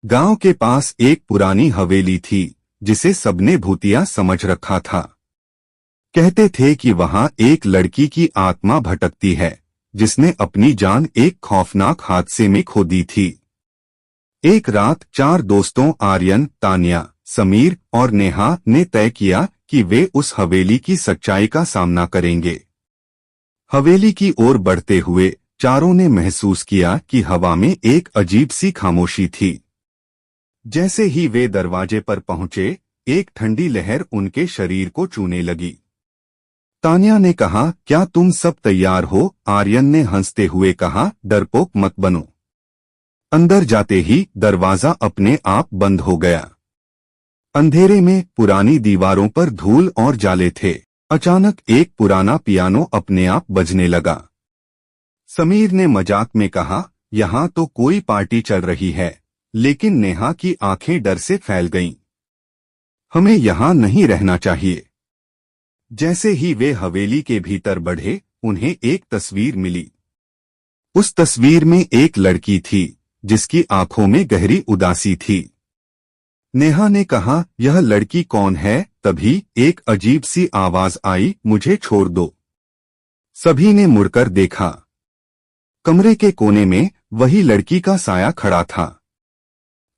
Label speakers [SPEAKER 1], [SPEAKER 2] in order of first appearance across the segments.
[SPEAKER 1] गांव के पास एक पुरानी हवेली थी जिसे सबने भूतिया समझ रखा था। कहते थे कि वहां एक लड़की की आत्मा भटकती है जिसने अपनी जान एक खौफनाक हादसे में खो दी थी। एक रात 4 दोस्तों आर्यन, तान्या, समीर और नेहा ने तय किया कि वे उस हवेली की सच्चाई का सामना करेंगे। हवेली की ओर बढ़ते हुए चारों ने महसूस किया कि हवा में एक अजीब सी खामोशी थी। जैसे ही वे दरवाजे पर पहुंचे, एक ठंडी लहर उनके शरीर को छूने लगी। तान्या ने कहा, क्या तुम सब तैयार हो? आर्यन ने हंसते हुए कहा, डरपोक मत बनो। अंदर जाते ही दरवाजा अपने आप बंद हो गया। अंधेरे में पुरानी दीवारों पर धूल और जाले थे। अचानक एक पुराना पियानो अपने आप बजने लगा। समीर ने मजाक में कहा, यहाँ तो कोई पार्टी चल रही है। लेकिन नेहा की आंखें डर से फैल गईं। हमें यहाँ नहीं रहना चाहिए। जैसे ही वे हवेली के भीतर बढ़े, उन्हें एक तस्वीर मिली। उस तस्वीर में एक लड़की थी जिसकी आंखों में गहरी उदासी थी। नेहा ने कहा, यह लड़की कौन है? तभी एक अजीब सी आवाज आई, मुझे छोड़ दो। सभी ने मुड़कर देखा। कमरे के कोने में वही लड़की का साया खड़ा था।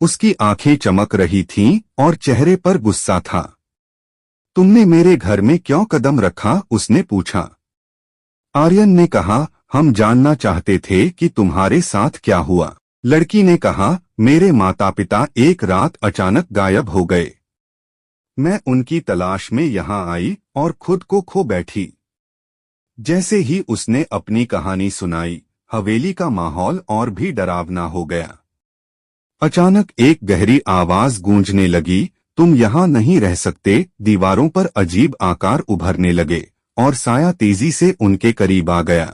[SPEAKER 1] उसकी आंखें चमक रही थीं और चेहरे पर गुस्सा था। तुमने मेरे घर में क्यों कदम रखा? उसने पूछा। आर्यन ने कहा, हम जानना चाहते थे कि तुम्हारे साथ क्या हुआ। लड़की ने कहा, मेरे माता पिता एक रात अचानक गायब हो गए। मैं उनकी तलाश में यहाँ आई और खुद को खो बैठी। जैसे ही उसने अपनी कहानी सुनाई, हवेली का माहौल और भी डरावना हो गया। अचानक एक गहरी आवाज गूंजने लगी, तुम यहाँ नहीं रह सकते। दीवारों पर अजीब आकार उभरने लगे और साया तेजी से उनके करीब आ गया।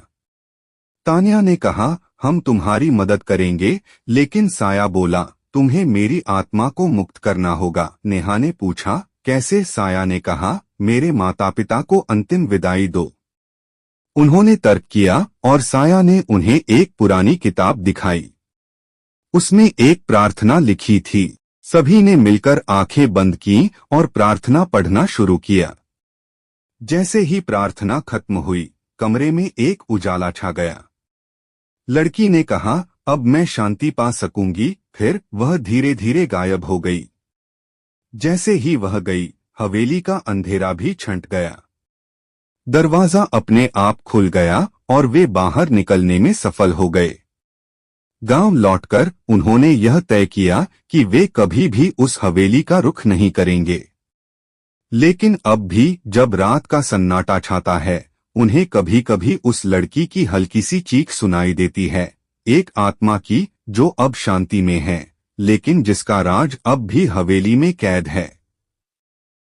[SPEAKER 1] तान्या ने कहा, हम तुम्हारी मदद करेंगे। लेकिन साया बोला, तुम्हें मेरी आत्मा को मुक्त करना होगा। नेहा ने पूछा, कैसे? साया ने कहा, मेरे माता पिता को अंतिम विदाई दो। उन्होंने तर्क किया और साया ने उन्हें एक पुरानी किताब दिखाई। उसमें एक प्रार्थना लिखी थी। सभी ने मिलकर आंखें बंद की और प्रार्थना पढ़ना शुरू किया। जैसे ही प्रार्थना खत्म हुई, कमरे में एक उजाला छा गया। लड़की ने कहा, अब मैं शांति पा सकूंगी। फिर वह धीरे धीरे गायब हो गई। जैसे ही वह गई, हवेली का अंधेरा भी छंट गया। दरवाजा अपने आप खुल गया और वे बाहर निकलने में सफल हो गए। गांव लौटकर उन्होंने यह तय किया कि वे कभी भी उस हवेली का रुख नहीं करेंगे। लेकिन अब भी जब रात का सन्नाटा छाता है, उन्हें कभी कभी उस लड़की की हल्की सी चीख सुनाई देती है, एक आत्मा की जो अब शांति में है, लेकिन जिसका राज अब भी हवेली में कैद है।